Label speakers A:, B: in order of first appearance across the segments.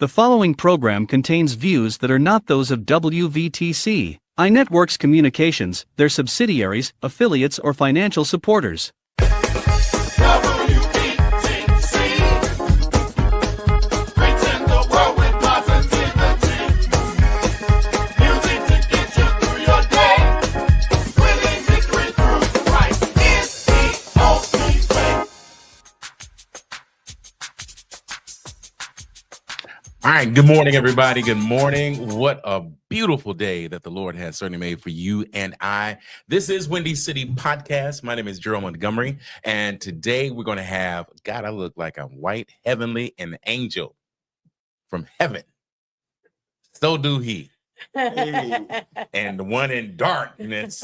A: The following program contains views that are not those of WVTC, iNetworks Communications, their subsidiaries, affiliates, or financial supporters.
B: All right, good morning, everybody. Good morning. What a beautiful day that the Lord has certainly made for you and I. This is Windy City Podcast. My name is Gerald Montgomery, and today we're going to have, God, I look like I'm white, heavenly, an angel from heaven. So do he. Hey. And the one in darkness.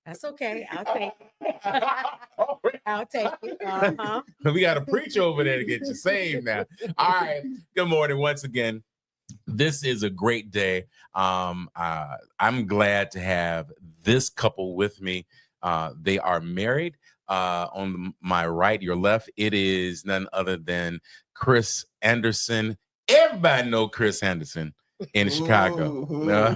C: That's okay. I'll take it. I'll take it. Uh-huh.
B: We got to preach over there to get you saved now. All right. Good morning once again. This is a great day. I'm glad to have this couple with me. They are married. On my right, your left, it is none other than Chris Anderson. Everybody know Chris Anderson in Chicago.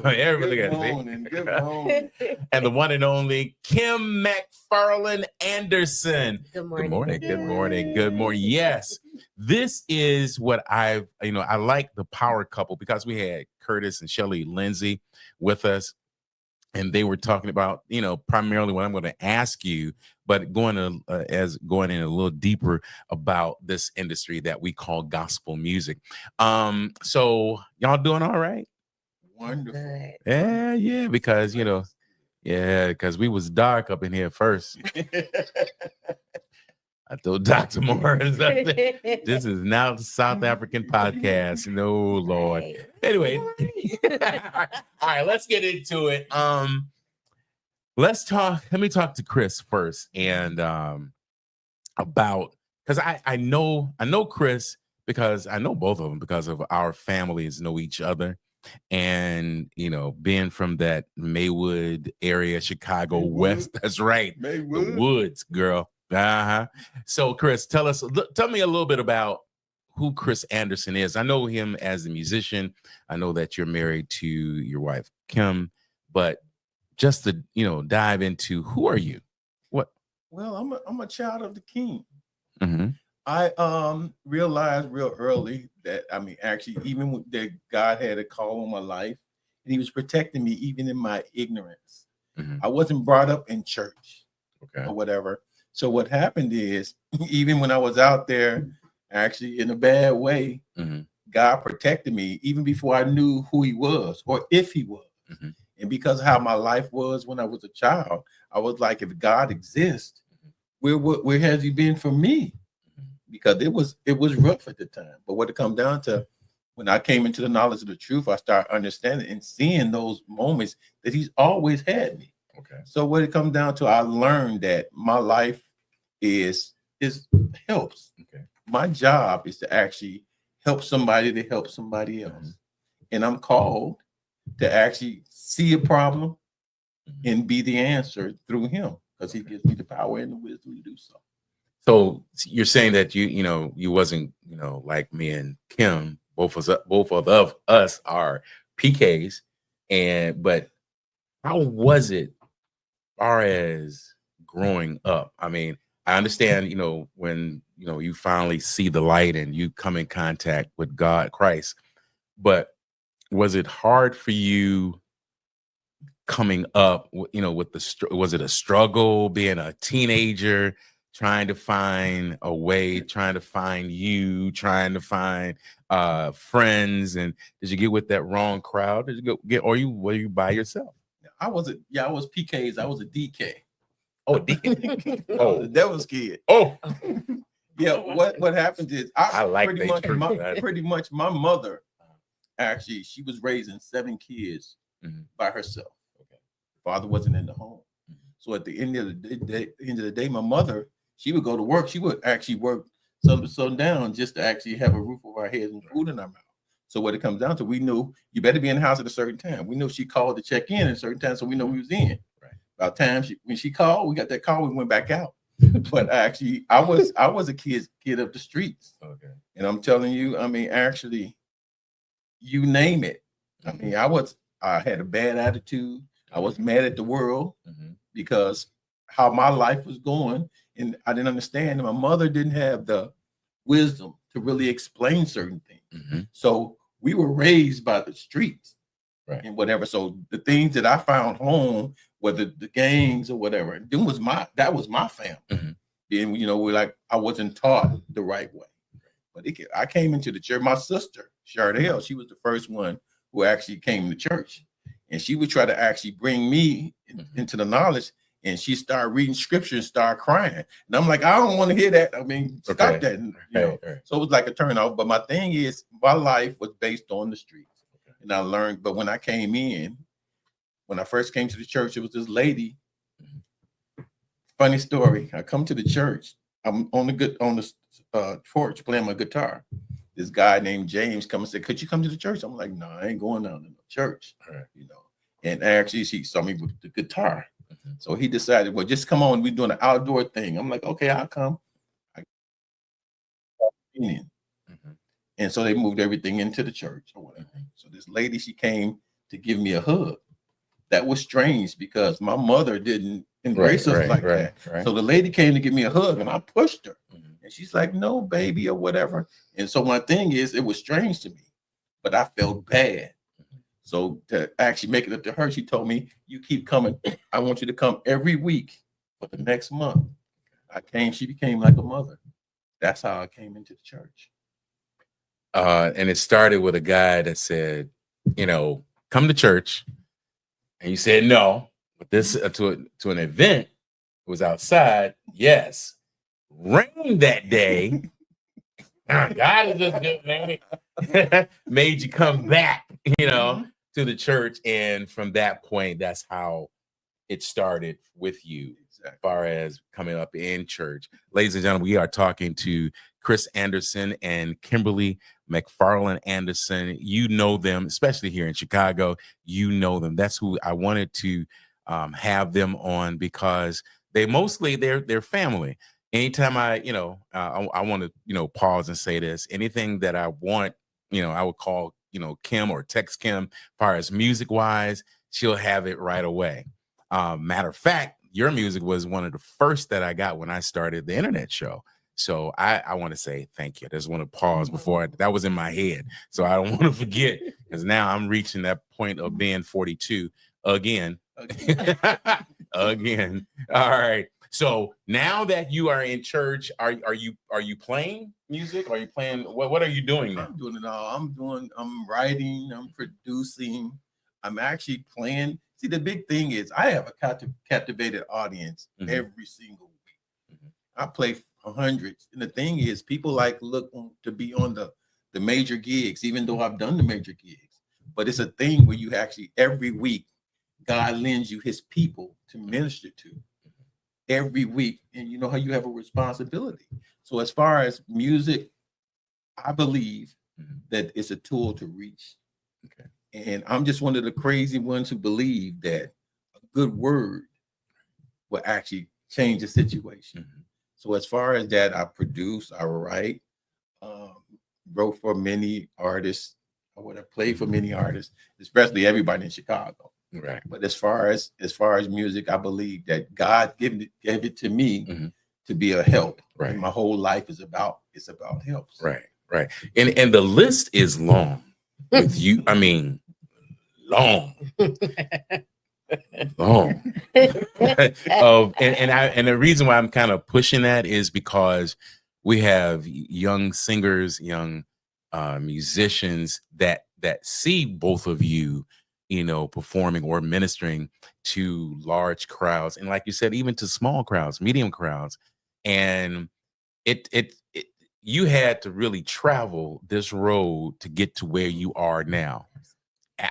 B: Everybody got it.
D: Good morning.
B: And the one and only Kim McFarland Anderson.
C: Good morning.
B: Good morning. Good morning. Good morning. Yes, this is what I like the power couple, because we had Curtis and Shelly Lindsay with us, and they were talking about, primarily what I'm going to ask you, but going in a little deeper about this industry that we call gospel music. So y'all doing all right?
D: Wonderful.
B: Yeah, because because we was dark up in here first. I told Dr. Morris, this is now the South African podcast. No, Lord. Anyway, all right, let's get into it. Let me talk to Chris first, and about, because I know Chris, because I know both of them because of our families know each other, and being from that Maywood area, Chicago West. That's right, Maywood. The woods, girl. So Chris, tell me a little bit about who Chris Anderson is. I know him as a musician. I know that you're married to your wife Kim, but just to dive into, who are you? What?
D: Well, I'm a child of the King.
B: Mm-hmm.
D: I realized real early that actually, even that God had a call on my life, and He was protecting me even in my ignorance.
B: Mm-hmm.
D: I wasn't brought up in church,
B: okay,
D: or whatever. So what happened is, even when I was out there, actually in a bad way,
B: mm-hmm,
D: God protected me even before I knew who He was or if He was.
B: mm-hmm.
D: And because of how my life was when I was a child, I was like, if God exists, where has He been for me? Because it was rough at the time. But what it comes down to, when I came into the knowledge of the truth, I started understanding and seeing those moments that He's always had me.
B: Okay.
D: So what it comes down to, I learned that my life is helps.
B: Okay.
D: My job is to actually help somebody to help somebody else.
B: Mm-hmm.
D: And I'm called to actually see a problem,
B: mm-hmm,
D: and be the answer through Him, because He gives me the power and the wisdom to do so.
B: So you're saying that you wasn't like me and Kim, both of us are PKs, but how was it far as growing up? I mean, I understand, when you finally see the light and you come in contact with God, Christ, but was it hard for you coming up, was it a struggle being a teenager, trying to find a way, trying to find friends? And did you get with that wrong crowd? Did you were you by yourself?
D: I was PKs. I was a DK.
B: Oh, DK.
D: Oh, the devil's kid.
B: Oh,
D: yeah. What happened is,
B: I like
D: pretty much my mother, actually, she was raising 7 kids, mm-hmm, by herself. Okay. Father wasn't in the home. Mm-hmm. So at the end of the day, my mother, she would go to work. She would actually work sundown just to actually have a roof over our heads and food in our mouth. So what it comes down to, we knew you better be in the house at a certain time. We knew she called to check in at a certain time, so we know we was in. Right. About time when she called, we got that call, we went back out. But actually, I was a kid of the streets.
B: Okay.
D: And I'm telling you, I mean, actually, you name it. I mean, I had a bad attitude. I was mad at the world because how my life was going, and I didn't understand. And my mother didn't have the wisdom to really explain certain things. So we were raised by the streets,
B: right,
D: and whatever. So the things that I found home, whether the gangs or whatever, that was my family. And you know, I wasn't taught the right way. But I came into the church. My sister Chardell, she was the first one who actually came to church, and she would try to actually bring me into the knowledge. And she started reading scripture and started crying. And I'm like, I don't want to hear that. I mean, stop that. And, you know, so it was like a turn off. But my thing is, my life was based on the streets. And I learned, but when I first came to the church, it was this lady. Funny story. I come to the church. I'm on the porch playing my guitar. This guy named James come and said, "Could you come to the church?" I'm like, "No, I ain't going down to the church." You know. And actually, she saw me with the guitar. So he decided, well, just come on. We're doing an outdoor thing. I'm like, okay, I'll come. And so they moved everything into the church or whatever. So this lady, she came to give me a hug. That was strange because my mother didn't embrace us like that. So the lady came to give me a hug and I pushed her. And she's like, "No, baby," or whatever. And so my thing is, it was strange to me, but I felt bad. So to actually make it up to her, she told me, "You keep coming. I want you to come every week for the next month." I came, she became like a mother. That's how I came into the church.
B: And it started with a guy that said, you know, come to church. And you said no. But this to an event, it was outside. Yes. Rain that day. God is just good, man. Made you come back, you know, to the church. And from that point, that's how it started with you, as far as coming up in church. Ladies and gentlemen, we are talking to Chris Anderson and Kimberly McFarland Anderson. You know them, especially here in Chicago. You know them. That's who I wanted to have them on, because they're family. Anytime I want to, pause and say this, anything that I want, I would call, Kim or text Kim, as far as music wise, she'll have it right away. Matter of fact, your music was one of the first that I got when I started the internet show. So I want to say thank you. I just want to pause before that was in my head. So I don't want to forget, because now I'm reaching that point of being 42 again. Again. All right. So now that you are in church, are you playing music? Are you playing? What are you doing now?
D: I'm doing it all. I'm writing, I'm producing, I'm actually playing. See, the big thing is I have a captivated audience every single week. I play for hundreds. And the thing is, people look to be on the major gigs, even though I've done the major gigs. But it's a thing where you actually every week, God lends you his people to minister to every week. And you know how you have a responsibility. So as far as music, I believe that it's a tool to reach. Okay. And I'm just one of the crazy ones who believe that a good word will actually change the situation. So as far as that, I produce, I write, wrote for many artists. I would have played for many artists, especially everybody in Chicago. Right. But as far as music, I believe that God gave it to me to be a help. Right. And my whole life is about help.
B: Right. Right. And the list is long with you. I mean, long. Long. And the reason why I'm kind of pushing that is because we have young singers, young musicians that see both of you, performing or ministering to large crowds, and like you said, even to small crowds, medium crowds, and it you had to really travel this road to get to where you are now.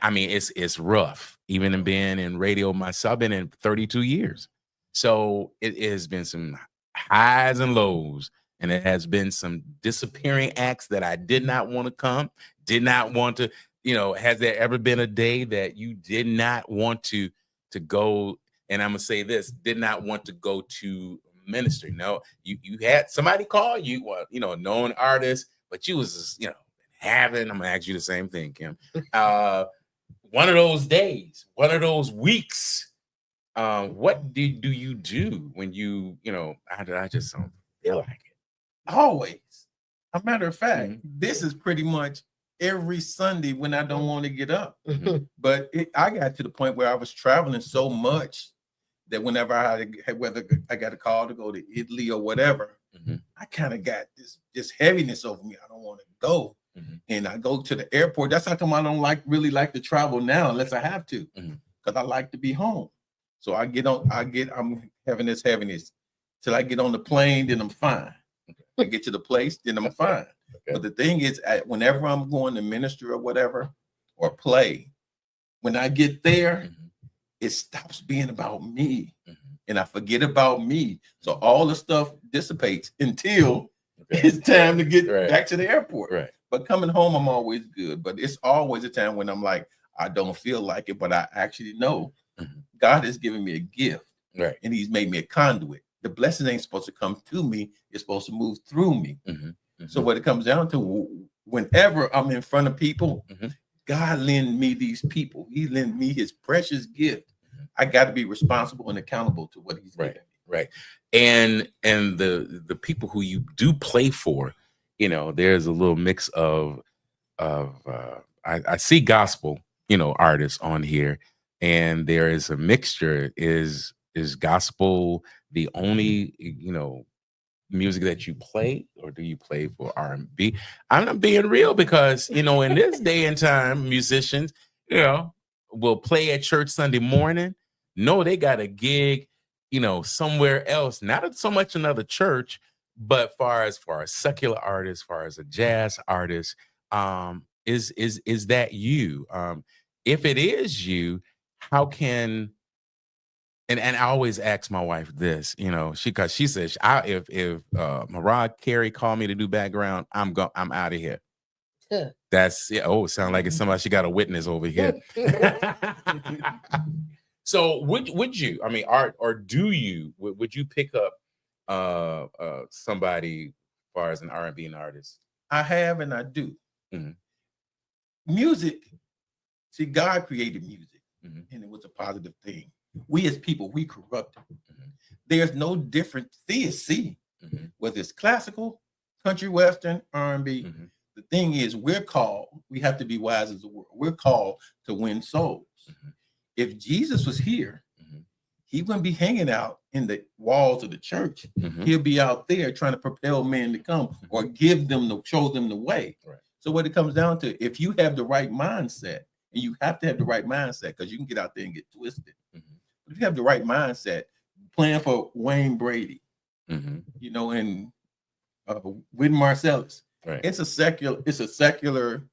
B: I mean, it's rough, even in being in radio myself. I've been in 32 years. So it has been some highs and lows, and it has been some disappearing acts that I did not want to come, did not want to, has there ever been a day that you did not want to go? And I'm going to say this, did not want to go to ministry. No, you had somebody call you, well, you know, a known artist, but you was just, you know, having. I'm gonna ask you the same thing, Kim. One of those days, one of those weeks. What do you do when you know? I just don't feel like it.
D: Always. A matter of fact, this is pretty much every Sunday when I don't want to get up. But I got to the point where I was traveling so much that whenever I had, whether I got a call to go to Italy or whatever, I kind of got this heaviness over me. I don't want to go. And I go to the airport. That's how come I don't really like to travel now unless I have to, because I like to be home. So I'm having this heaviness till I get on the plane, then I'm fine. I get to the place, then I'm fine. But the thing is, whenever I'm going to minister or whatever, or play, when I get there, it stops being about me. And I forget about me. So all the stuff dissipates until it's time to get back to the airport. But coming home, I'm always good. But it's always a time when I'm like, I don't feel like it, but I actually know God has given me a gift, and He's made me a conduit. The blessing ain't supposed to come to me; it's supposed to move through me. So what it comes down to, whenever I'm in front of people, God lend me these people. He lend me His precious gift. I got to be responsible and accountable to what He's given me.
B: And the people who you do play for, you know, there's a little mix of I see gospel, you know, artists on here. And there is a mixture. Is gospel the only, you know, music that you play, or do you play for R&B? I'm not being real, because, you know, in this day and time, musicians, you know, will play at church Sunday morning. No, they got a gig, you know, somewhere else, not so much another church, but far as secular artists, far as a jazz artist, is that you? If it is you, how can, and I always ask my wife this, you know, because she says, if Mariah Carey called me to do background, I'm out of here. That's it. Oh, sound like it's somebody, she got a witness over here. So would you, I mean, do you, would you pick up somebody as far as an R&B artist?
D: I have, and I do. Music, see, God created music, and it was a positive thing. We as people, we corrupt it. There's no difference. C, whether it's classical, country, western, R&B. The thing is, we have to be wise as the world. We're called to win souls. If Jesus was here, He wouldn't be hanging out in the walls of the church. He'll be out there trying to propel men to come, or show them the way. So what it comes down to, if you have the right mindset, and you have to have the right mindset, because you can get out there and get twisted. But if you have the right mindset, playing for Wayne Brady, you know, and Wynton Marsalis, it's a secular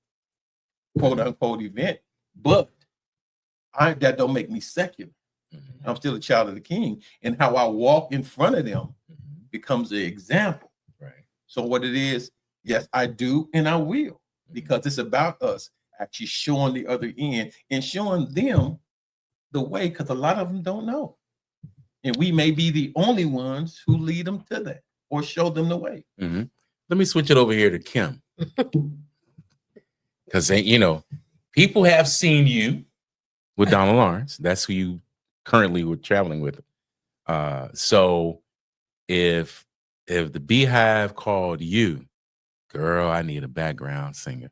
D: quote unquote event, but that don't make me secular. I'm still a child of the King, and how I walk in front of them becomes the example. So what it is, yes, I do, and I will, because it's about us actually showing the other end and showing them the way, because a lot of them don't know, and we may be the only ones who lead them to that or show them the way.
B: Let me switch it over here to Kim, because you know, people have seen you with Donald Lawrence. That's who you currently were traveling with. So if the Beehive called you, girl, I need a background singer.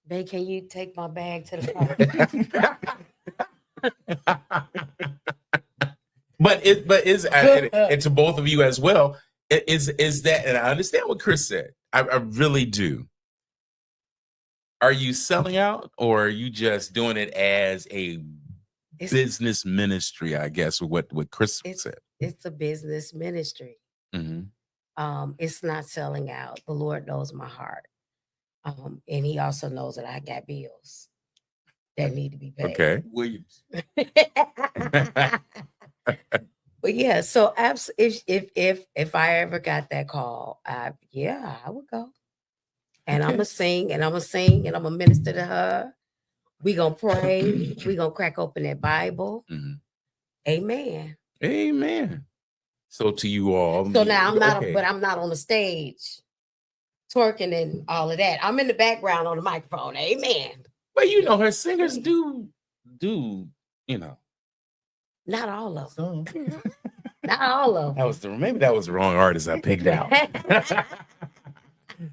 C: Babe, can you take my bag to the car?
B: But and to both of you as well, is that, and I understand what Chris said. I really do. Are you selling out, or are you just doing it as a business ministry? I guess what Chris said.
C: It's a business ministry. It's not selling out. The Lord knows my heart. And He also knows that I got bills that need to be paid.
B: Okay.
D: Williams.
C: But yeah, so if I ever got that call, I would go. And I'm gonna sing, and I'm gonna minister to her. We gonna pray. We gonna crack open that Bible. Amen.
B: Amen. So to you all.
C: So now I'm not,
B: okay.
C: but I'm not on the stage twerking and all of that. I'm in the background on the microphone. Amen.
B: But you know, her singers do, you know.
C: Not all of them.
D: Some.
C: Not all of them.
B: Maybe that was the wrong artist I picked out.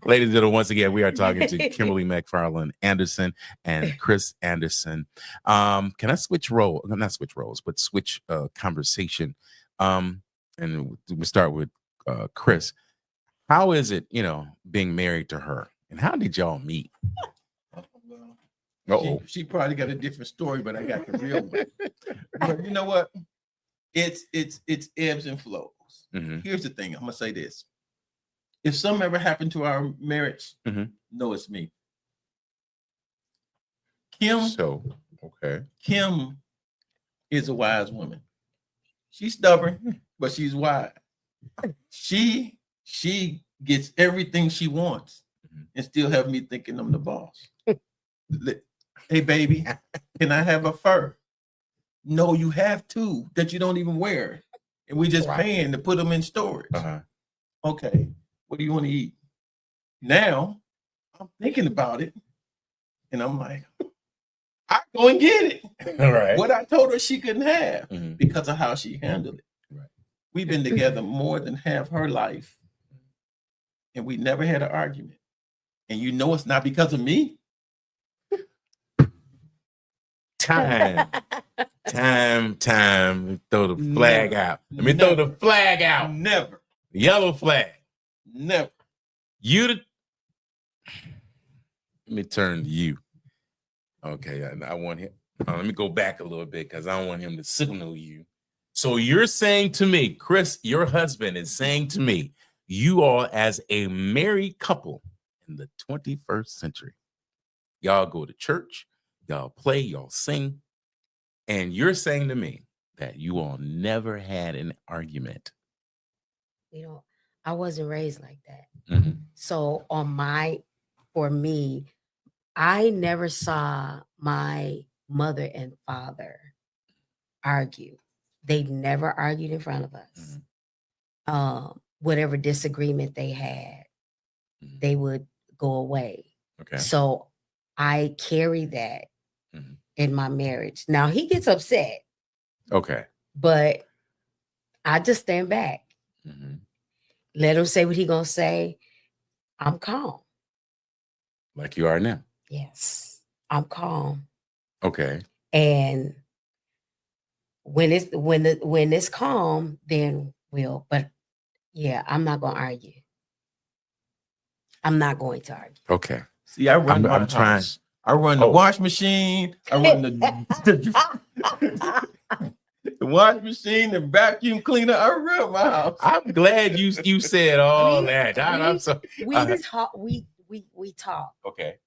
B: Ladies and gentlemen, once again, we are talking to Kimberly McFarland Anderson and Chris Anderson. Can I switch role? Not switch roles, but switch conversation. And we start with Chris. How is it, you know, being married to her? And how did y'all meet?
D: She probably got a different story, but I got the real one. But you know what? It's ebbs and flows.
B: Mm-hmm.
D: Here's the thing. I'm gonna say this. If something ever happened to our marriage,
B: Mm-hmm.
D: no, it's me. Kim is a wise woman. She's stubborn, but she's wise. She gets everything she wants and still have me thinking I'm the boss. Hey, baby, can I have a fur? No, you have two that you don't even wear. And we just paying to put them in storage.
B: Uh-huh.
D: Okay, what do you want to eat? Now, I'm thinking about it. And I'm like, I go and get it.
B: All right.
D: What I told her she couldn't have
B: Mm-hmm.
D: because of how she handled it.
B: Right.
D: We've been together more than half her life. And we never had an argument. And you know it's not because of me.
B: Time. Throw the flag out. Let me throw the flag out.
D: Never.
B: Yellow flag.
D: Never.
B: Let me turn to you. Okay, I want him. Let me go back a little bit because I don't want him to signal you. So you're saying to me, Chris, your husband is saying to me, you all as a married couple in the 21st century, y'all go to church, y'all play, y'all sing, and you're saying to me that you all never had an argument.
C: You know, I wasn't raised like that.
B: Mm-hmm.
C: So for me, I never saw my mother and father argue. They never argued in front of us.
B: Mm-hmm.
C: Whatever disagreement they had,
B: Mm-hmm.
C: they would go away.
B: Okay.
C: So I carry that in my marriage. Now he gets upset.
B: Okay.
C: But I just stand back.
B: Mm-hmm.
C: Let him say what he gonna say. I'm calm.
B: Like you are now.
C: Yes, I'm calm.
B: Okay.
C: And when it's calm, then we'll. But yeah, I'm not gonna argue. I'm not going to argue.
B: Okay.
D: See, I run my
B: I'm trying.
D: house. I run the wash machine. I run the wash machine, the vacuum cleaner. I run my house.
B: I'm glad you said all that. I'm so
C: We talk.
B: okay.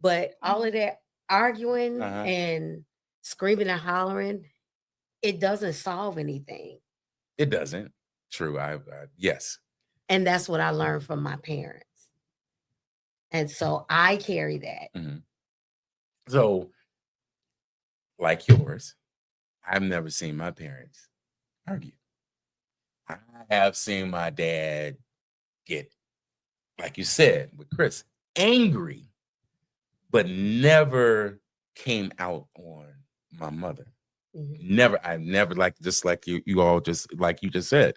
C: But all of that arguing and screaming and hollering, it doesn't solve anything.
B: It doesn't. True. Yes.
C: And that's what I learned from my parents. And so I carry that.
B: Mm-hmm. So, like yours, I've never seen my parents argue. I have seen my dad get, like you said, with Chris, angry, but never came out on my mother. Mm-hmm. I never like you all just like you just said.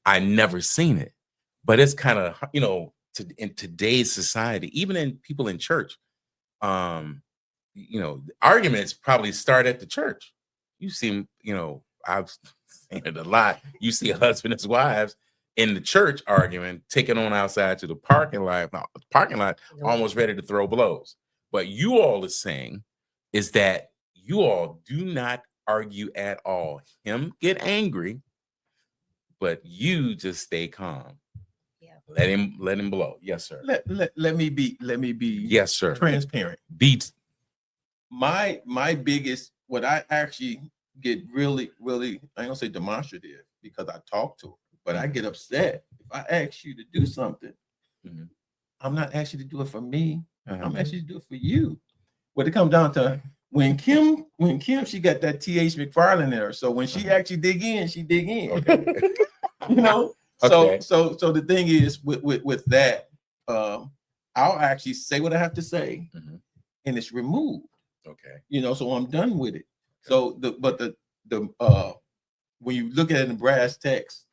B: I never seen it, but it's kind of in today's society, even in people in church, arguments probably start at the church. You see, I've seen it a lot. You see a husband and wives in the church arguing, taking on outside to the parking lot, almost ready to throw blows. But you all are saying is that you all do not argue at all. Him get angry, but you just stay calm. Yeah. Let him blow. Yes, sir.
D: Let me be
B: yes, sir.
D: Transparent.
B: Beats.
D: My biggest, what I actually get really, really, I ain't gonna say demonstrative because I talk to her, but I get upset if I ask you to do something. Mm-hmm. I'm not asking you to do it for me. I'm asking you to do it for you. What it comes down to, when Kim, she got that T.H. McFarland in her. So when she actually dig in, she dig in. Okay. You know.
B: Okay.
D: So the thing is with that, I'll actually say what I have to say, and it's removed.
B: Okay.
D: You know, so I'm done with it. So the when you look at it in brass text,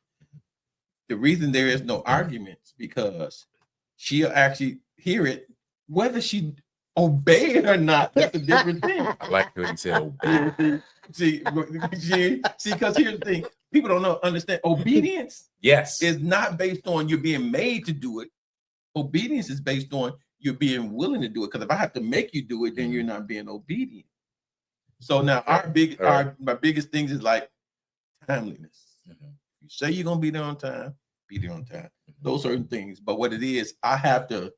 D: the reason there is no arguments because she'll actually hear it, whether she obey it or not. That's a different thing.
B: I like when you said obey.
D: See, because here's the thing: people don't understand. Obedience
B: Yes.
D: is not based on you being made to do it. Obedience is based on you being willing to do it. Because if I have to make you do it, then you're not being obedient. So now my biggest things is like timeliness. You say you're gonna be there on time, be there on time. Those certain things. But what it is, I have to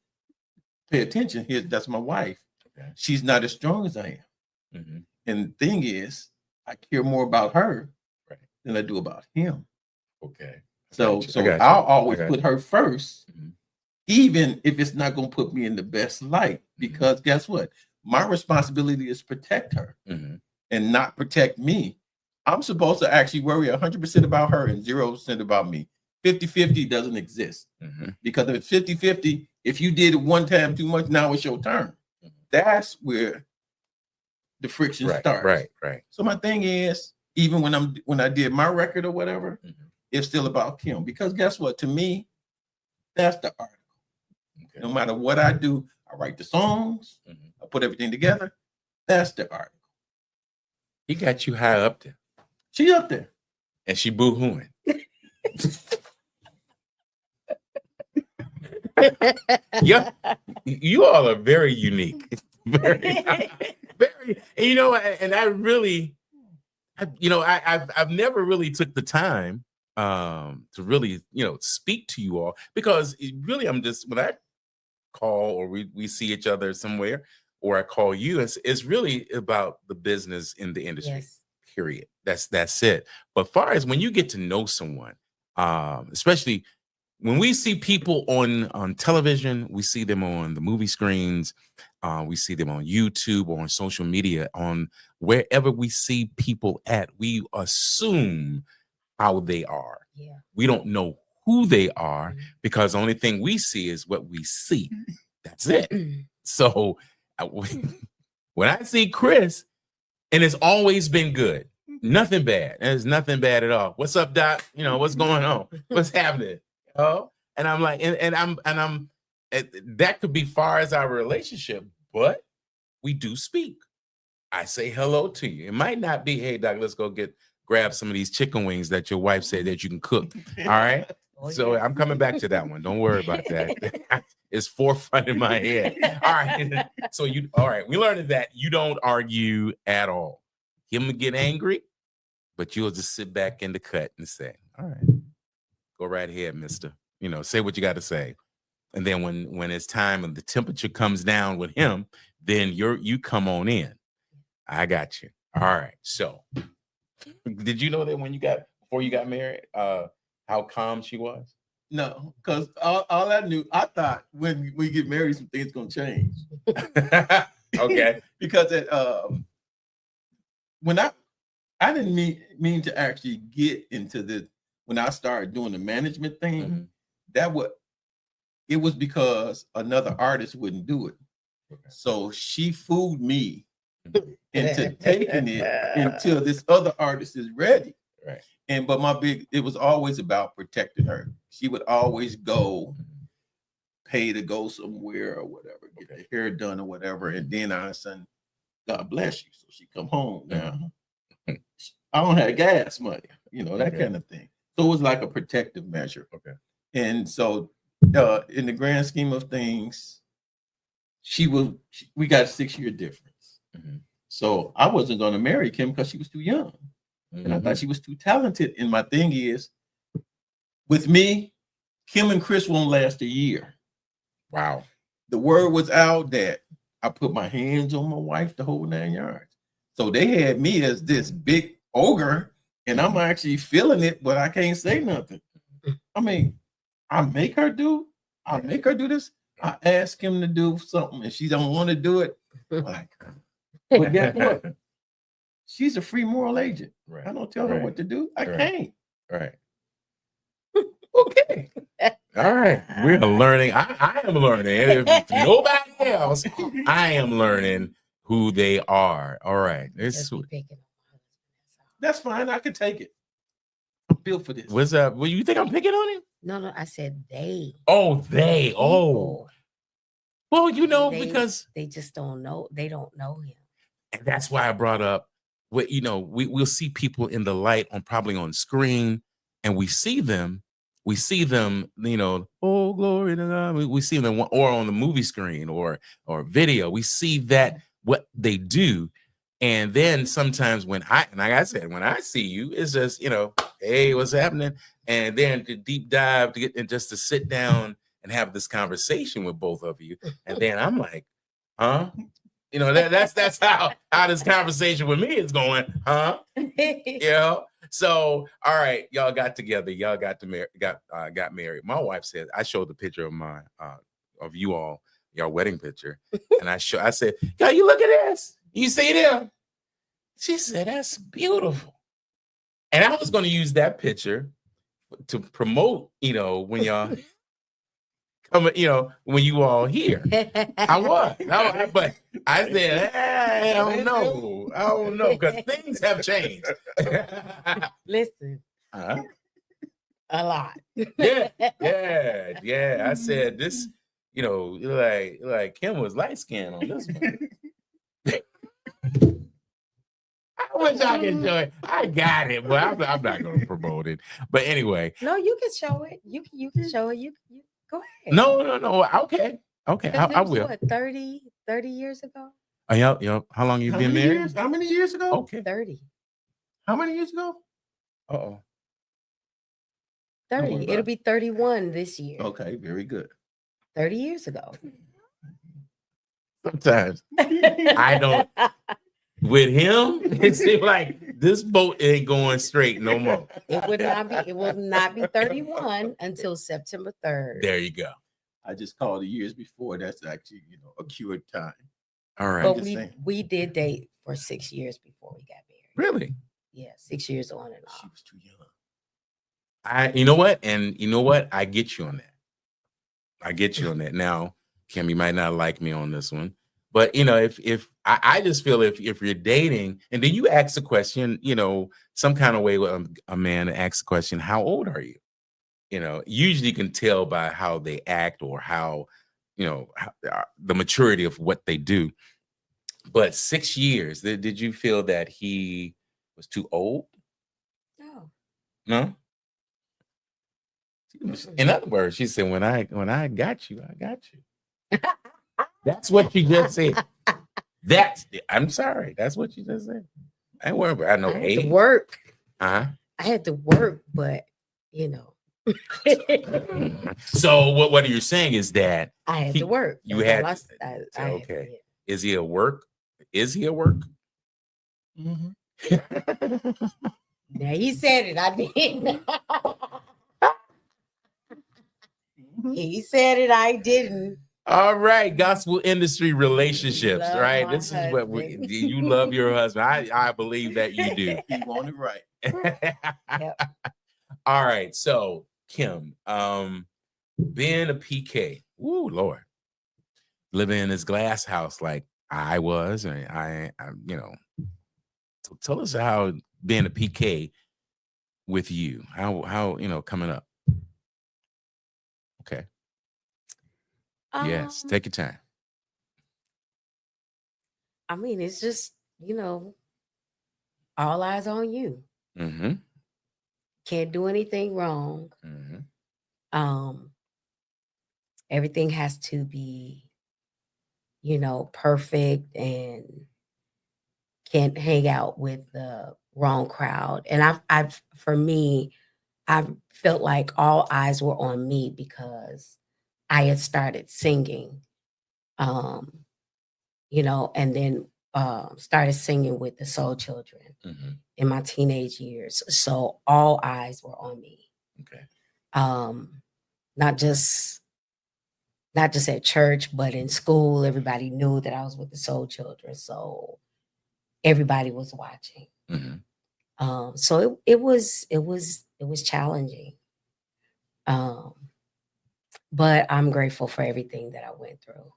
D: pay attention. That's my wife.
B: Okay.
D: She's not as strong as I am. And the thing is, I care more about her than I do about him.
B: Okay.
D: So I'll always put her first, even if it's not going to put me in the best light, because guess what? My responsibility is protect her and not protect me. I'm supposed to actually worry 100% about her and 0% about me. 50-50 doesn't exist. Because if it's 50-50, if you did it one time too much, now it's your turn. That's where the friction starts.
B: Right.
D: So my thing is, even when I did my record or whatever, it's still about Kim. Because guess what? To me, that's the article. Okay. No matter what I do, I write the songs, I put everything together. That's the article.
B: He got you high up there.
D: She up there.
B: And she boo-hooing. Yeah, you all are very unique. Very, very, and you know, and I really, I've never really took the time to really, speak to you all, because really I'm just, when I call or we see each other somewhere, or I call you, it's really about the business in the industry.
C: Yes.
B: Period. That's it. But far as when you get to know someone, especially when we see people on television, we see them on the movie screens, we see them on YouTube or on social media, on wherever we see people at, we assume how they are.
C: Yeah.
B: We don't know who they are because the only thing we see is what we see. That's it. So when I see Chris, and it's always been good, nothing bad. There's nothing bad at all. What's up, Doc? What's going on? What's happening? Oh, and I'm like, and I'm that could be far as our relationship, but we do speak. I say hello to you. It might not be, hey, Doc, let's go grab some of these chicken wings that your wife said that you can cook. All right. So I'm coming back to that one. Don't worry about that. It's forefront in my head. All right. So all right. We learned that you don't argue at all. Him get angry, but you'll just sit back in the cut and say, all right, go right ahead, mister. Say what you got to say. And then when it's time and the temperature comes down with him, then you come on in. I got you. All right. So did you know that before you got married, how calm she was?
D: No, because all I knew, I thought when we get married, some things gonna change.
B: Okay.
D: Because when I didn't mean to actually get into when I started doing the management thing, it was because another artist wouldn't do it. Okay. So she fooled me into taking it until this other artist is ready.
B: Right.
D: But it was always about protecting her. She would always pay to go somewhere or whatever, get her hair done or whatever. And then I said, God bless you. So she come home now. I don't have gas money, that kind of thing. So it was like a protective measure.
B: Okay.
D: And so in the grand scheme of things, we got a 6-year difference. So I wasn't going to marry Kim because she was too young. And I thought she was too talented. And my thing is, with me, Kim and Chris won't last a year.
B: Wow.
D: The word was out that I put my hands on my wife the whole 9 yards. So they had me as this big ogre, and I'm actually feeling it, but I can't say nothing. I mean, I make her do this. I ask him to do something, and she don't want to do it. But guess what? She's a free moral agent.
B: Right.
D: I don't tell her what to do. I can't.
B: Right. Okay. All right. We're learning. I am learning. If nobody else, I am learning who they are. All right. It's
C: Just be
B: sweet.
C: picking.
D: That's fine. I can take it. I'm built for this.
B: What's up? Well, you think I'm picking on him?
C: No, I said they.
B: Oh, they. Oh.
C: People.
B: Well, you know,
C: They-
B: because
C: they just don't know. They don't know him.
B: and that's why I brought up what we'll see people in the light probably on screen, and we see them, oh glory to God. We see them or on the movie screen or video. We see that what they do. And then sometimes when like I said, when I see you, it's just, hey, what's happening? And then to deep dive to get and just to sit down and have this conversation with both of you. And then I'm like, huh? That's how this conversation with me is going, huh? So all right, y'all got together, y'all got married. My wife said, I showed the picture of my of you all, your wedding picture, and I said, "God, you look at this. You see them?" She said, "That's beautiful." And I was going to use that picture to promote, when y'all come, when you all here. I was. But I said, I don't know, because things have changed.
C: Listen,
B: Uh-huh.
C: a lot.
B: Yeah. I said this, like Kim was light skinned on this one. I wish I could show it. I got it, but I'm not going to promote it. But anyway.
C: No, you can show it. You can show it. You go ahead.
B: No. Okay. I will.
C: What, 30 years ago?
B: Yep. How long you been married?
D: How many years ago?
B: Okay.
C: 30.
D: How many years ago?
C: 30. It'll be 31 this year.
D: Okay, very good.
C: 30 years ago.
B: Sometimes I don't. With him, it seems like this boat ain't going straight no more.
C: It will not be 31 until September 3rd.
B: There you go.
D: I just called the years before. That's actually, a cured time.
B: All right.
C: But we did date for 6 years before we got married.
B: Really?
C: Yeah, 6 years on and off.
D: She was too young.
B: You know what? And you know what? I get you on that. Now, Kim, you might not like me on this one, but if I just feel if you're dating and then you ask the question, some kind of way a man asks the question, how old are you? Usually you can tell by how they act or how, the maturity of what they do. But 6 years, did you feel that he was too old? No. In other words, she said, when I got you, I got you. That's what she just said. I'm sorry. That's what you just said. I ain't worried about I know age.
C: To work.
B: Uh-huh.
C: I had to work, but
B: So what you're saying is that
C: I had to work.
B: You had
C: okay.
B: Yeah. Is he a work?
C: Mm-hmm. Now he said it. I didn't. He said it. I didn't.
B: All right, gospel industry relationships,
C: Love
B: right?
C: my
B: This is what you love your husband. I believe that you do.
D: He wanted right.
C: Yep.
B: All right, so Kim, being a PK, ooh Lord, living in this glass house like I was, and I so tell us how being a PK with you, how coming up. Okay. Yes, take your time.
C: I mean, it's just, all eyes on you.
B: Mm-hmm.
C: Can't do anything wrong.
B: Mm-hmm.
C: Everything has to be, perfect, and can't hang out with the wrong crowd. And I've felt like all eyes were on me because I had started singing, and then started singing with the Soul Children in my teenage years. So all eyes were on me.
B: Okay.
C: Not just at church, but in school, everybody knew that I was with the Soul Children. So everybody was watching.
B: Mm-hmm.
C: So it was challenging. But I'm grateful for everything that I went through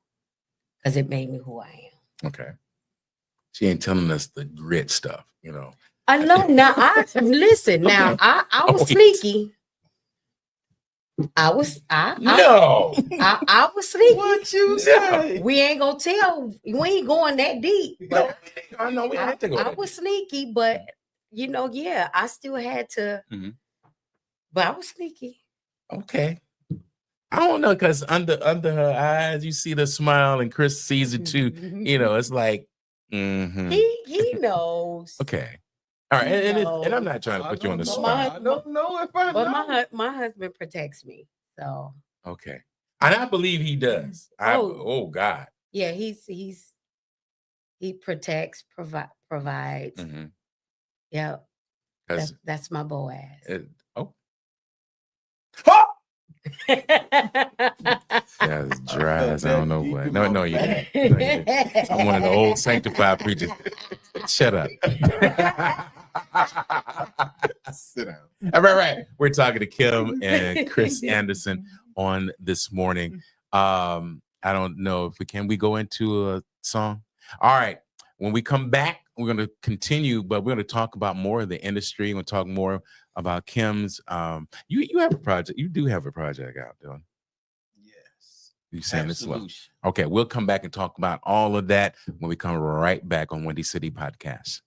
C: because it made me who I am.
B: Okay. She ain't telling us the grit stuff, you know.
C: I know. Now, listen. Now,
B: Okay.
C: I was
B: Wait.
C: sneaky. I was sneaky.
D: What you say?
C: We ain't gonna tell. We ain't going that deep. But
B: I know we have to go.
C: I was sneaky, but yeah, I still had to.
B: Mhm.
C: But I was sneaky.
B: Okay. I don't know, because under her eyes, you see the smile, and Chris sees it too. You know, it's like,
C: He knows.
B: Okay. All right.
C: He
B: And I'm not trying to put you on the spot.
D: I don't know if I
C: But
D: know.
C: my husband protects me. So
B: Okay. And I believe he does. Oh God.
C: yeah, he protects, provides.
B: Mhm.
C: Yeah.
B: 'Cause
C: That's my Boaz.
B: oh,
C: That's
B: as dry as I don't know
D: Deep
B: what.
D: in
B: No,
D: my
B: you
D: back.
B: didn't. No, you didn't. I'm one of the old sanctified preachers. Shut up.
D: Sit down.
B: All right. We're talking to Kim and Chris Anderson on this morning. I don't know if we go into a song. All right. When we come back, we're going to continue, but we're going to talk about more of the industry. We're going to talk more about Kim's. You have a project. You do have a project out, Dylan.
D: Yes.
B: You saying it's slow.
D: Absolution.
B: Okay, we'll come back and talk about all of that when we come right back on Windy City Podcast.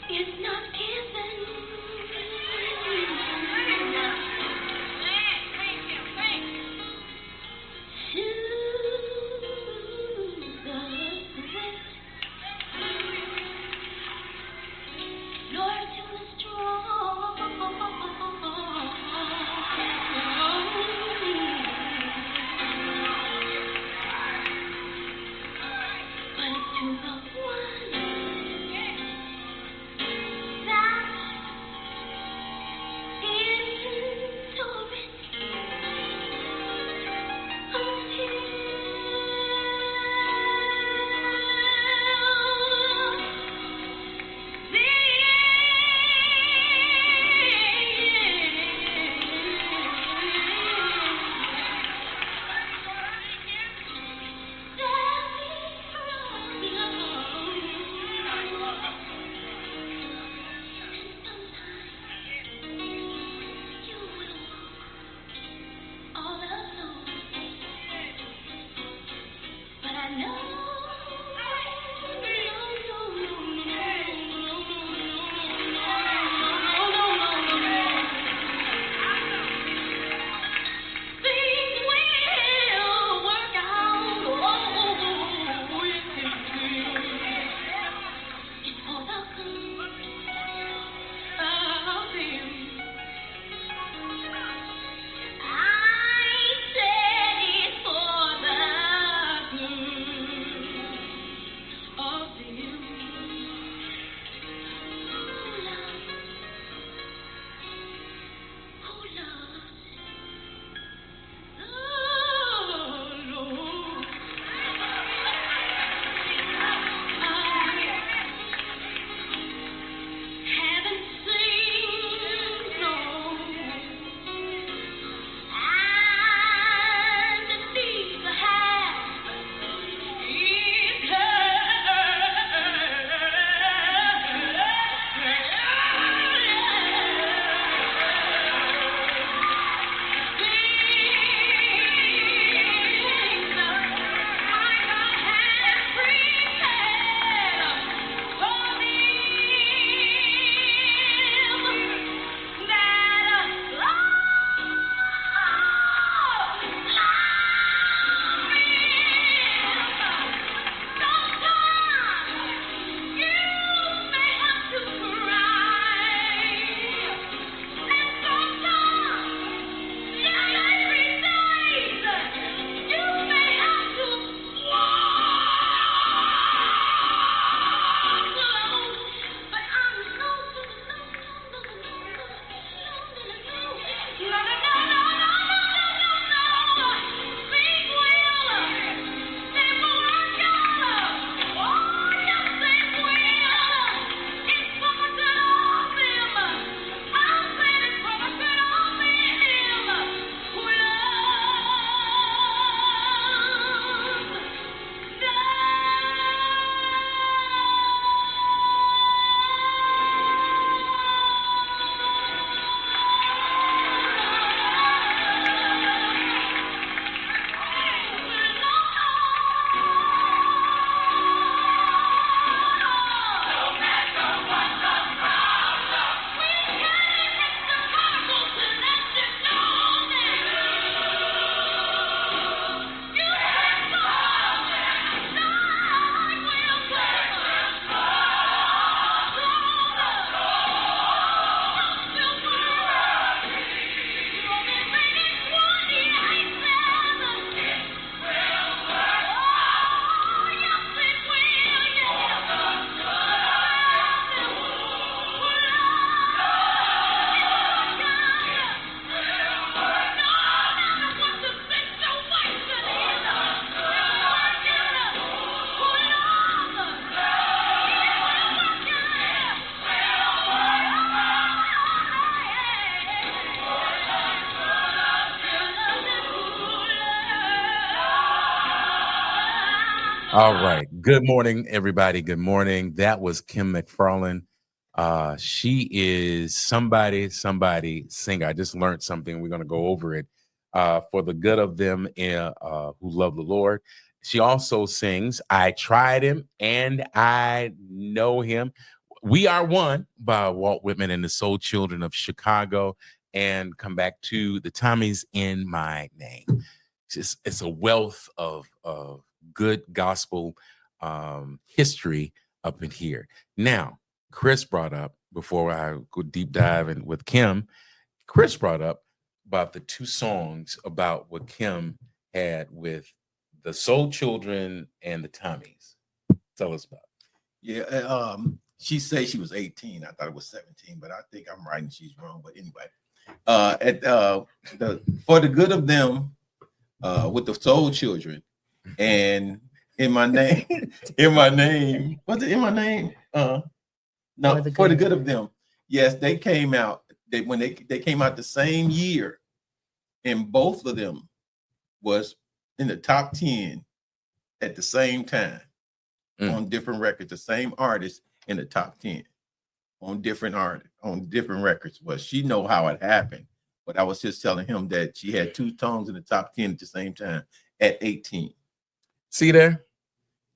E: It's not given.
B: All right. Good morning, everybody. Good morning. That was Kim McFarland. She is somebody singer. I just learned something. We're going to go over it for the good of them who love the Lord. She also sings, I Tried Him and I Know Him. We Are One by Walt Whitman and the Soul Children of Chicago. And come back to the Tommies in My Name. It's a wealth of good gospel history up in here. Now, Chris brought up, before I go deep dive in with Kim, Chris brought up about the two songs about what Kim had with the Soul Children and the Tommies. Tell us about it.
D: Yeah, she said she was 18. I thought it was 17, but I think I'm right and she's wrong. But anyway, for the good of them, with the Soul Children, and in my name, what's it in my name? No, for the good of them. Yes, they came out. When they came out the same year, and both of them was in the top 10 at the same time on different records. The same artist in the top 10 on different records. Well, she know how it happened, but I was just telling him that she had two songs in the top 10 at the same time at 18.
B: See there?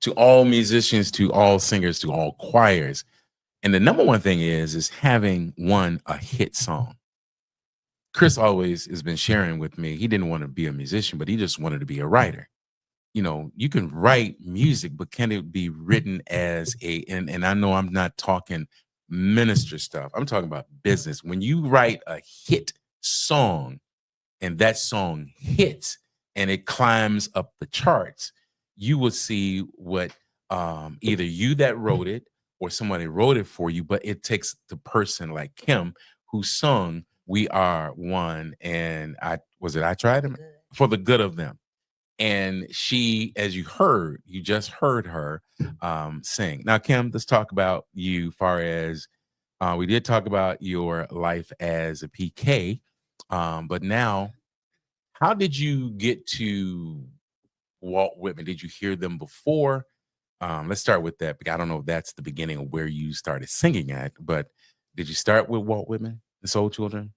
B: To all musicians, to all singers, to all choirs. And the number one thing is having a hit song. Chris always has been sharing with me, he didn't want to be a musician, but he just wanted to be a writer. You know, you can write music, but can it be written as and I know I'm not talking minister stuff. I'm talking about business. When you write a hit song and that song hits and it climbs up the charts, you will see what either you that wrote it or somebody wrote it for you, but it takes the person like Kim who sung We Are One, and I tried him for the good of them. And she, as you just heard her sing. Now, Kim, let's talk about you far as we did talk about your life as a PK, but now, how did you get to Walt Whitman? Did you hear them before? Let's start with that, because I don't know if that's the beginning of where you started singing at, but did you start with Walt Whitman, the Soul Children?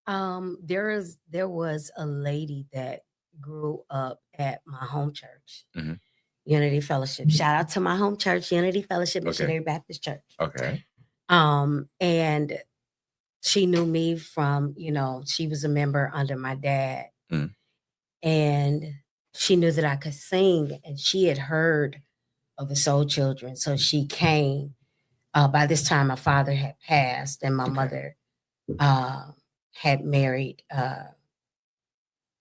C: There was a lady that grew up at my home church, Unity Fellowship. Shout out to my home church, Unity Fellowship Missionary Baptist Church.
B: Okay.
C: And she knew me from, she was a member under my dad. And she knew that I could sing, and she had heard of the Soul Children. So she came. By this time, my father had passed, and my mother had married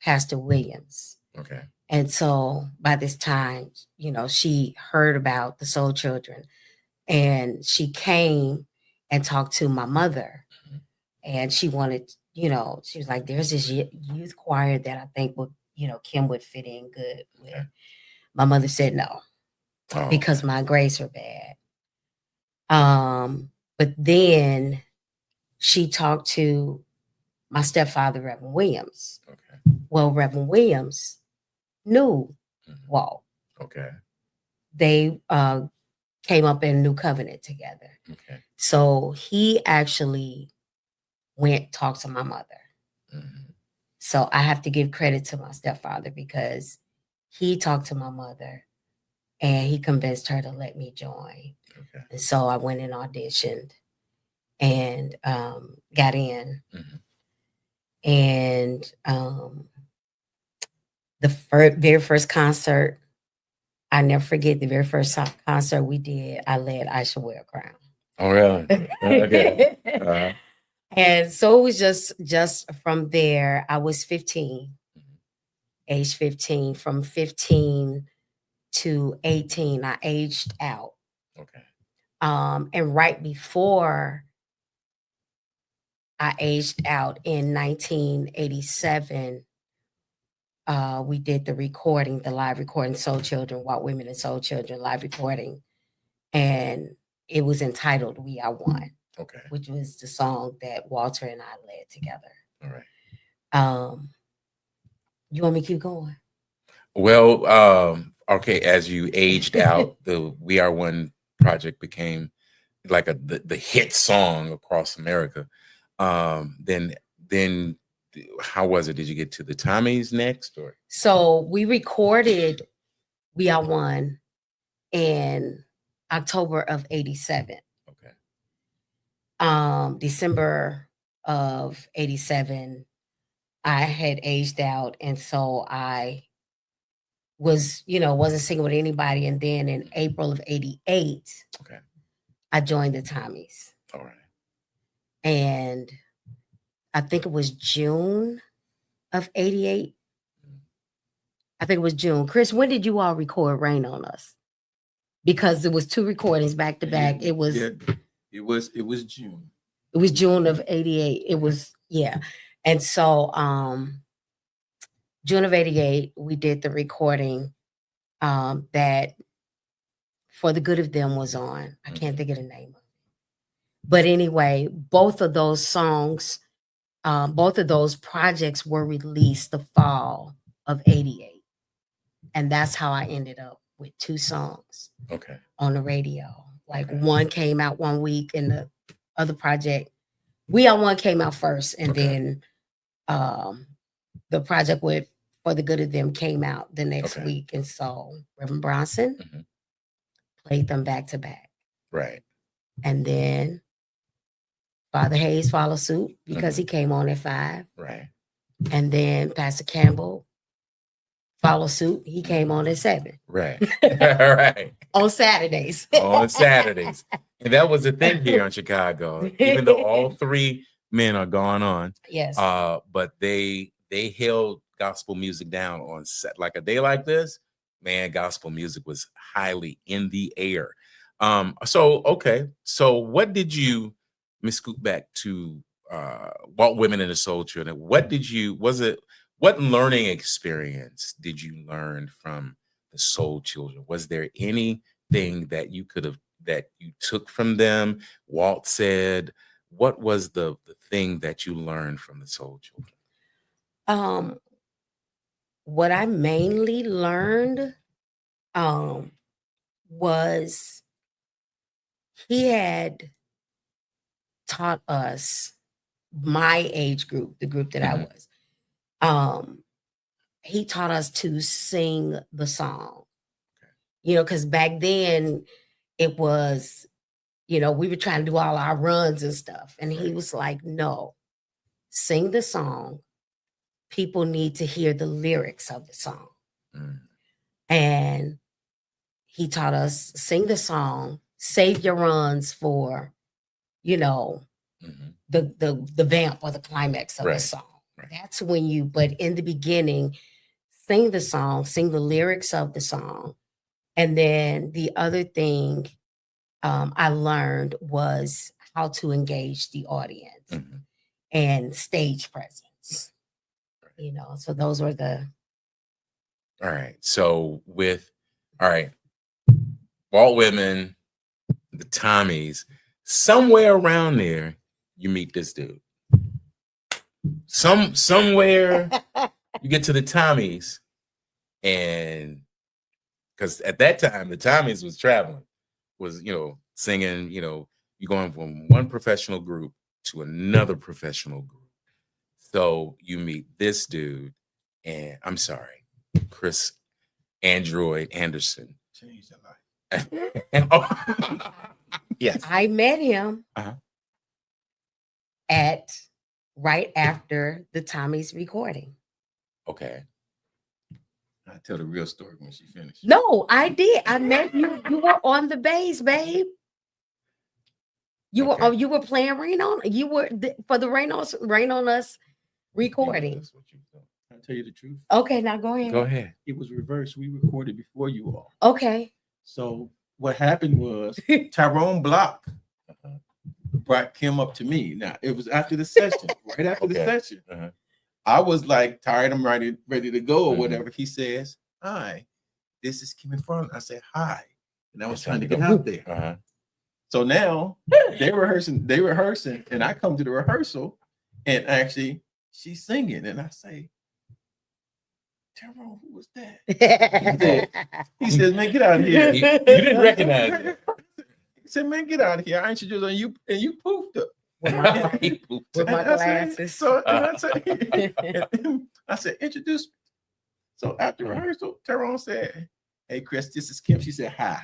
C: Pastor Williams.
B: Okay.
C: And so by this time, she heard about the Soul Children, and she came and talked to my mother. And she wanted, she was like, there's this youth choir that I think would, Kim would fit in good with. Okay. My mother said no, because my grades are bad. But then she talked to my stepfather, Reverend Williams. Okay. Well, Reverend Williams knew Walt.
B: Okay.
C: They came up in New Covenant together.
B: Okay.
C: So he actually talked to my mother. So I have to give credit to my stepfather, because he talked to my mother and he convinced her to let me join. Okay. And so I went and auditioned and got in. And the very first concert, I never forget the very first concert we did, I led I Shall Wear a Crown.
B: Oh, really? Okay.
C: And so it was just from there. I was 15, age 15. From 15 to 18, I aged out.
B: Okay.
C: And right before I aged out in 1987, we did the live recording, Soul Children, Walt Whitman and Soul Children live recording. And it was entitled We Are One. Okay. Which was the song that Walter and I led together.
B: All right.
C: You want me to keep going?
B: Well, okay, as you aged out, the We Are One project became like the hit song across America. Then how was it? Did you get to the Tommies next, or
C: So we recorded We Are One in October of 87.
B: okay?
C: December of 87, I had aged out. And so I was, wasn't singing with anybody. And then in April of 88,
B: Okay,
C: I joined the Tommies.
B: all right.
C: And I think it was June of 88. I think it was June. Chris, when did you all record Rain on Us? Because it was 2 recordings back to back. It was
D: it was June.
C: It was June of 88. It was, yeah. And so June of 88, we did the recording that For the Good of Them was on. I can't think of the name of it. But anyway, both of those songs, both of those projects were released the fall of 88. And that's how I ended up with 2 songs
B: Okay.
C: on the radio. Like
B: Okay.
C: one came out one week and the other project, We Are One came out first. And
B: Okay.
C: then the project with For the Good of Them came out the next
B: Okay.
C: week. And so Reverend Bronson
B: Mhm.
C: played them back to back.
B: Right.
C: And then Father Hayes followed suit because he came on at 5.
B: Right.
C: And then Pastor Campbell followed suit. He came on at 7
B: Right. Right.
C: on Saturdays.
B: On Saturdays. And that was the thing here in Chicago. Even though all 3 men are gone on,
C: Yes.
B: but they held gospel music down on set. Like a day like this, man, gospel music was highly in the air. So okay. So what did you, Miss Scoot, back to Walt Women and the Soul Children? What learning experience did you learn from the Soul Children? Was there anything that you took from them? Walt said, what was the thing that you learned from the Soul Children?
C: What I mainly learned was he had taught us, my age group, the group that I was, he taught us to sing the song. Because back then it was, we were trying to do all our runs and stuff. And he was like, no, sing the song. People need to hear the lyrics of the song. And he taught us, sing the song, save your runs for, the vamp or the climax of the song. Right. That's when but in the beginning, sing the song, sing the lyrics of the song. And then the other thing I learned was how to engage the audience and stage presence. So those were the.
B: All right. So Walt Whitman, the Tommies, somewhere around there, you meet this dude. Somewhere you get to the Tommies, and because at that time the Tommies was traveling, was singing, you're going from one professional group to another professional group. So you meet this dude, and I'm sorry, Chris Android Anderson.
D: Changed your life.
B: Yes.
C: I met him right after the Tommies recording.
B: Okay.
D: I'll tell the real story when she finished.
C: No, I did. I met you. You were on the bass, babe. You were playing Rain on. You were for the Rain on Us recording.
D: I'll tell you the truth.
C: Okay, now go ahead.
B: Go ahead.
D: It was reversed. We recorded before you all.
C: Okay.
D: So what happened was Tyrone Block brought Kim up to me. Now it was after the session, right after the session. I was like tired. I'm ready to go or whatever. He says, "Hi, this is Kim in front." I said, "Hi," and I was trying to get out there. So now they're rehearsing, and I come to the rehearsal, and actually she's singing, and I say, Tyrone, who was that? He says, man, get out of here.
B: You didn't recognize it.
D: He said, man, get out of here. I introduced her and you poofed up.
C: With my
D: And I said,
C: glasses.
D: I said, introduce me. So after rehearsal, Tyrone said, hey, Chris, this is Kim. She said, hi.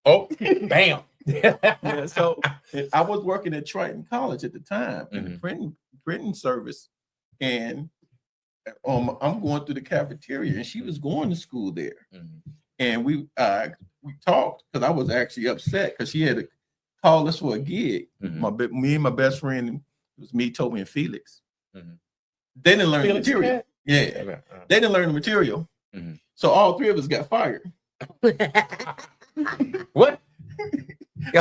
B: Oh, bam.
D: Yeah, so I was working at Triton College at the time in the printing service. And I'm going through the cafeteria and she was going to school there. And we talked because I was actually upset because she had to call us for a gig. Me and my best friend, it was me, Toby, and Felix. They didn't learn the material. Yeah. They didn't learn the material. So all three of us got fired.
B: What?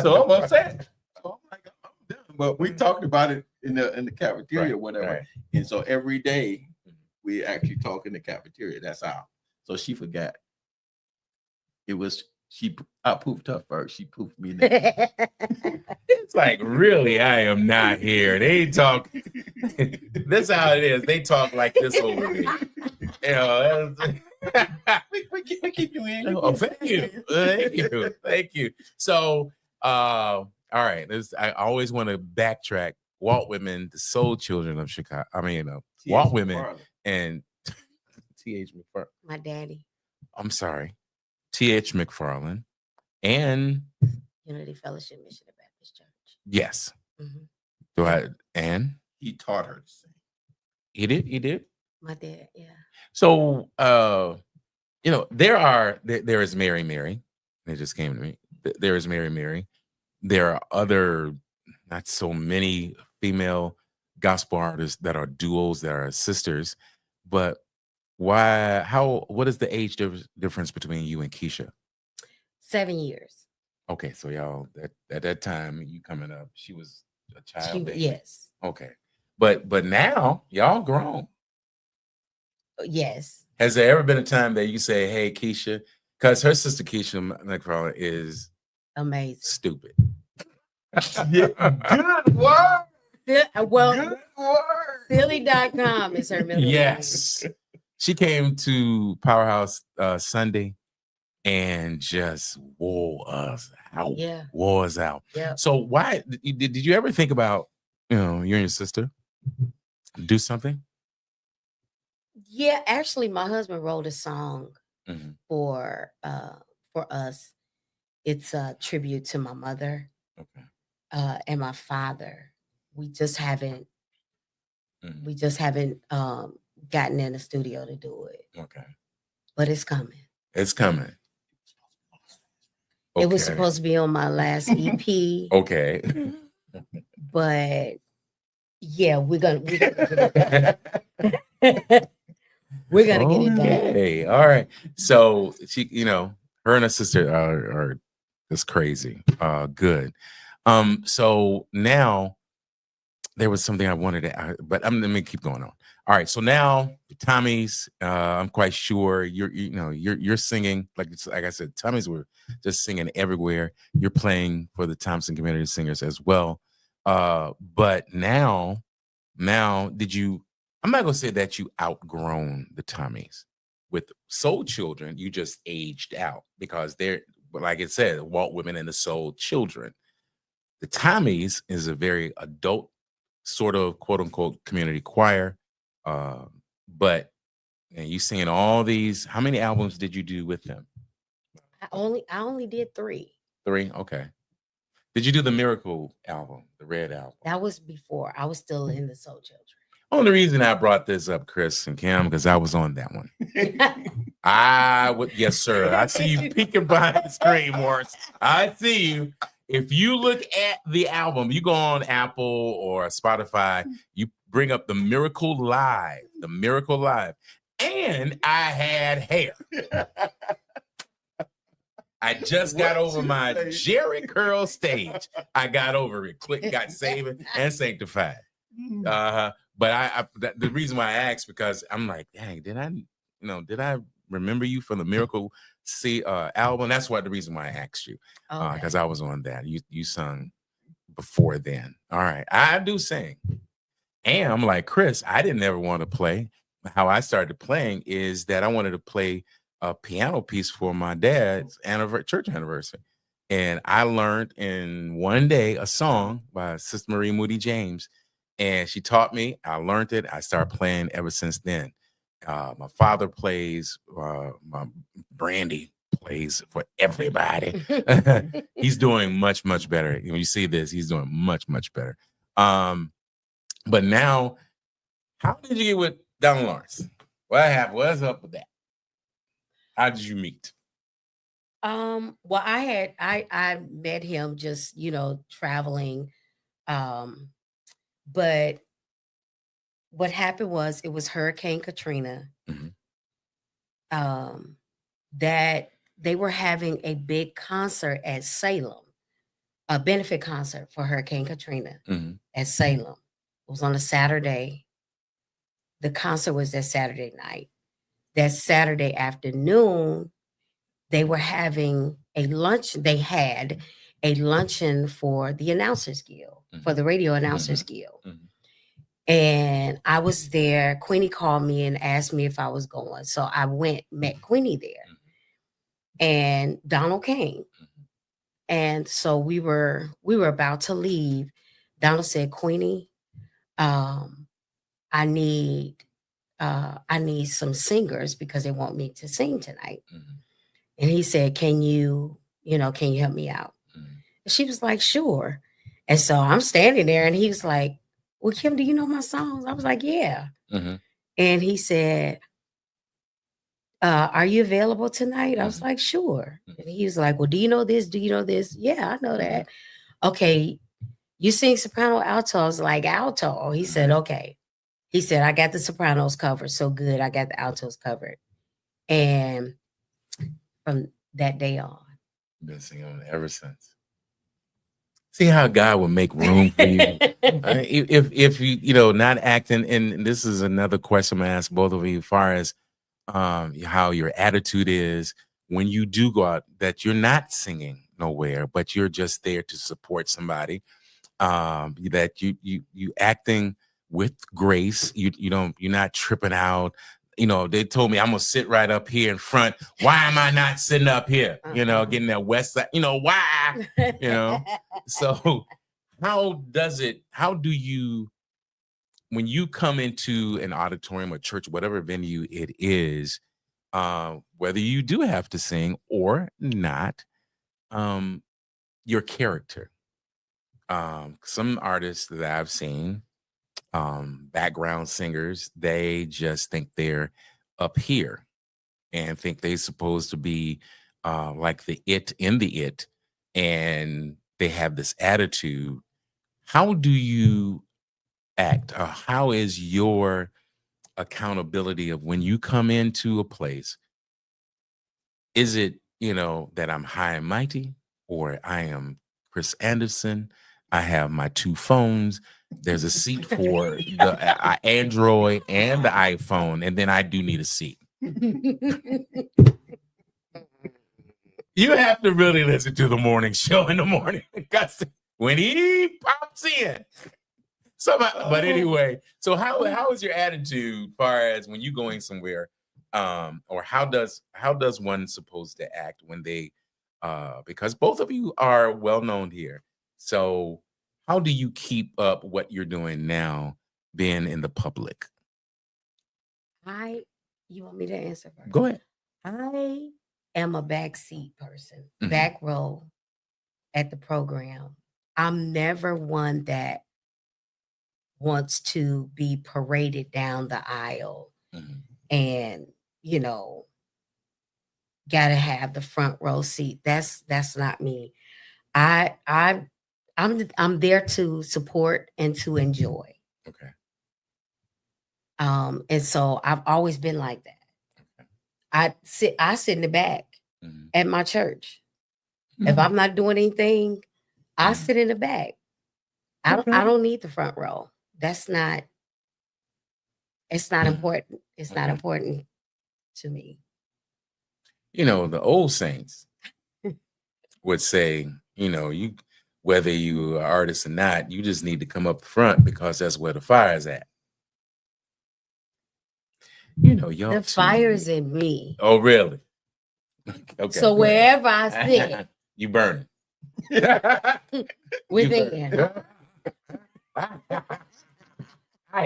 D: So I'm upset. So I'm like, I'm done. But we talked about it in the cafeteria or whatever.
B: Right.
D: And so every day we actually talk in the cafeteria. That's how. So she forgot. It was I poofed her first. She poofed me next.
B: It's like, really, I am not here. They talk. This how it is. They talk like this over me. You know,
D: we keep you in.
B: oh, thank you. Thank you. So, all right. I always want to backtrack. Walt Whitman, the Soul Children of Chicago. I mean, Walt Whitman and T.H. McFarlane.
C: My daddy.
B: I'm sorry. T.H. McFarlane and
C: Unity Fellowship Mission Baptist Church.
B: yes. And
D: he taught her to sing.
B: He did.
C: My dad, yeah.
B: So there is Mary Mary. It just came to me. There is Mary Mary. There are other, not so many female gospel artists that are duos, that are sisters, but what is the age difference between you and Keisha?
C: 7 years.
B: Okay, so y'all at that time you coming up, she was a child. baby.
C: Yes.
B: Okay. But now y'all grown.
C: Yes.
B: Has there ever been a time that you say, hey, Keisha, because her sister Keisha McFarlane is
C: amazing.
B: Stupid.
D: Good word.
C: Well,
D: Good word.
C: Philly.com is her middle name.
B: Yes. She came to Powerhouse Sunday and just wore us out.
C: Yeah.
B: Wore us out.
C: Yeah.
B: So why did you ever think about, you and your sister do something?
C: Yeah, actually, my husband wrote a song for us. It's a tribute to my mother and my father. We just haven't gotten in the studio to do it.
B: Okay.
C: But it's coming.
B: It's coming.
C: It was supposed to be on my last EP.
B: Okay.
C: But yeah, we're gonna get it done.
B: Okay. All right. So she, her and her sister are just crazy. Good. So now there was something I wanted to, but let me keep going on. All right. So now Tommy's, I'm quite sure you're singing, like I said, Tommy's were just singing everywhere. You're playing for the Thompson Community Singers as well. But now did you, I'm not going to say that you outgrown the Tommies. With Soul Children, you just aged out because they're, like it said, Walt Whitman and the Soul Children. The Tommies is a very adult sort of quote unquote community choir. But you singing all these, how many albums did you do with them?
C: I only did 3.
B: 3? Okay. Did you do the Miracle album, the Red album?
C: That was before. I was still in the Soul Children.
B: Only reason I brought this up, Chris and Kim, because I was on that one. Yes, sir. I see you peeking behind the screen, Morris. I see you. If you look at the album, you go on Apple or Spotify, you bring up the Miracle Live, and I had hair. I just got over my Jerry Curl stage. I got over it. Click, got saved and sanctified. But the reason why I asked, because I'm like, dang, did I remember you from the Miracle album? That's the reason why I asked you, because I was on that. You sung before then. All right, I do sing, and I'm like, Chris, I didn't ever want to play. how I started playing is that I wanted to play a piano piece for my dad's church anniversary. And I learned in one day a song by Sister Marie Moody James. And she taught me, I learned it. I started playing ever since then. My father plays, my Brandy plays for everybody. He's doing much, much better. When you see this, he's doing much, much better. But now, how did you get with Donald Lawrence? What's up with that? How did you meet?
C: Well, I met him just, traveling. But what happened was it was Hurricane Katrina. That they were having a big concert at Salem, a benefit concert for Hurricane Katrina at Salem. It was on a Saturday. The concert was that Saturday night. That Saturday afternoon, they were having a lunch. They had a luncheon for the Announcers Guild, for the Radio Announcers Guild. And I was there. Queenie called me and asked me if I was going. So I went, met Queenie there. And Donald came. And so we were about to leave. Donald said, Queenie, I need some singers because they want me to sing tonight. And he said, can you help me out? And she was like, sure. And so I'm standing there and he was like, well, Kim, do you know my songs? I was like, yeah. And he said, are you available tonight? I was like, sure. And he was like, well, do you know this? Do you know this? Yeah, I know that. Okay. You sing soprano, alto? I was like, alto. He said, okay. He said, I got the sopranos covered. So good. I got the altos covered. And from that day on.
B: Been singing ever since. See how God will make room for you. If you, not acting, and this is another question I'm gonna ask both of you as far as how your attitude is when you do go out, that you're not singing nowhere, but you're just there to support somebody. That you acting with grace. You're not tripping out. They told me I'm gonna sit right up here in front. Why am I not sitting up here? Getting that west side. Why? So how do you, when you come into an auditorium or church, whatever venue it is, whether you do have to sing or not, your character. Some artists that I've seen, background singers, they just think they're up here and think they're supposed to be like the it in the it, and they have this attitude. How do you act? How is your accountability of when you come into a place? Is it, that I'm high and mighty, or I am Chris Anderson? I have my two phones. There's a seat for the Android and the iPhone, and then I do need a seat. You have to really listen to the morning show in the morning because when he pops in. But anyway, so how is your attitude as far as when you going somewhere, or how does one supposed to act when they, because both of you are well known here. So how do you keep up what you're doing now, being in the public?
C: You want me to answer first?
B: Go ahead.
C: I am a backseat person, back row at the program. I'm never one that wants to be paraded down the aisle and, gotta have the front row seat. That's not me. I'm there to support and to enjoy.
B: Okay.
C: And so I've always been like that. Okay. I sit in the back at my church. If I'm not doing anything, I sit in the back. I don't need the front row. It's not important. It's not important to me.
B: The old saints would say, you, whether you are an artist or not, you just need to come up front because that's where the fire is at. You know, y'all.
C: The fire's in me.
B: Oh, really? Okay.
C: So wherever I sit,
B: you burn.
C: within.
B: I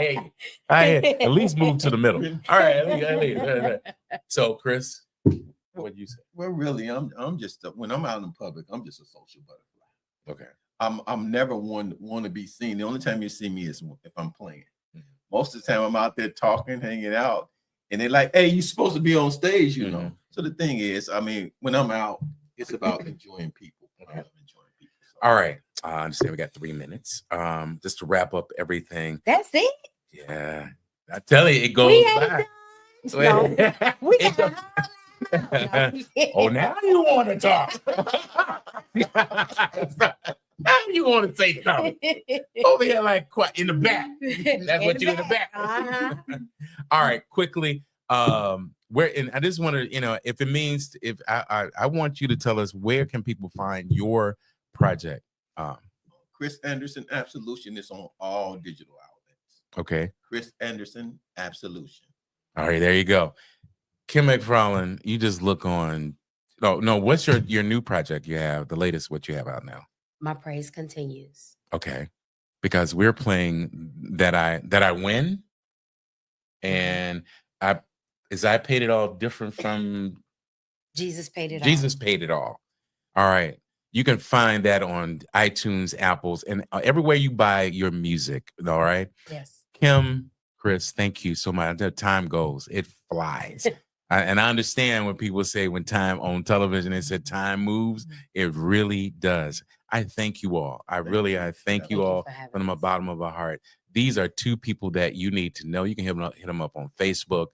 B: hate it. At least move to the middle. All right. So, Chris, what you say?
D: Well, really, I'm just when I'm out in public, I'm just a social butterfly.
B: Okay.
D: I'm never want to be seen. The only time you see me is if I'm playing. Most of the time I'm out there talking, hanging out, and they're like, "Hey, you're supposed to be on stage," you know. So the thing is, I mean, when I'm out, it's about enjoying people. I love enjoying people. So.
B: All right. I understand we got 3 minutes. Just to wrap up everything.
C: That's it.
B: Yeah. I tell you, it goes
C: We ain't
B: by.
C: done. No, we
B: It
C: got
B: Oh, now you want to talk. Now you want to say something. Over here, like quite in the back. That's what you in the back. All right, quickly. Where and I just want to, if it means if I want you to tell us where can people find your project.
D: Chris Anderson Absolution is on all digital outlets.
B: Okay.
D: Chris Anderson Absolution.
B: All right, there you go. Kim McFarland, you just look on. No. What's your new project you have? The latest, what you have out now?
C: My praise continues.
B: Okay, because we're playing that I win, and I paid it all different from
C: Jesus paid it all.
B: Jesus paid it all. All right, you can find that on iTunes, Apples, and everywhere you buy your music. All right.
C: Yes.
B: Kim, Chris, thank you so much. The time goes, it flies. And I understand when people say when time on television, they said time moves. It really does. I thank you all. I thank you all from the bottom of my heart. These are two people that you need to know. You can hit them up on Facebook.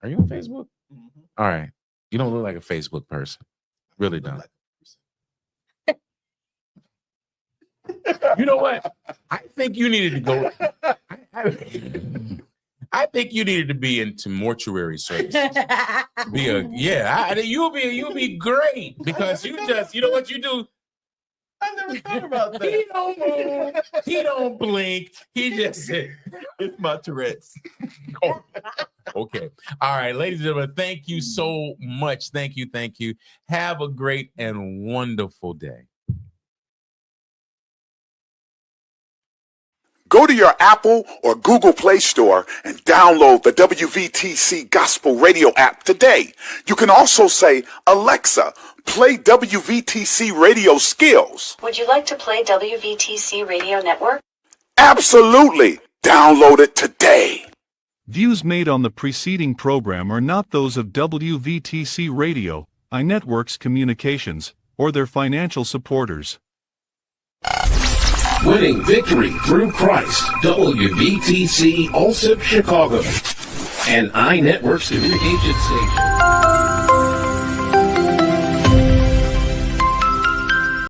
B: Are you on Facebook? Mm-hmm. All right. You don't look like a Facebook person. Really don't. You know what? I think you needed to go. I think you needed to be into mortuary services. You'll be great because you know what you do.
D: I never thought about that.
B: He don't move. He don't blink. He just
D: it's my Tourette's.
B: Okay. All right, ladies and gentlemen, thank you so much. Thank you. Have a great and wonderful day.
E: Go to your Apple or Google Play Store and download the WVTC Gospel Radio app today. You can also say, Alexa, play WVTC Radio Skills.
F: Would you like to play WVTC Radio Network?
E: Absolutely. Download it today.
A: Views made on the preceding program are not those of WVTC Radio, iNetworks Communications, or their financial supporters.
G: Winning victory through Christ, WVTC Allsip Chicago, and iNetworks Communication Station.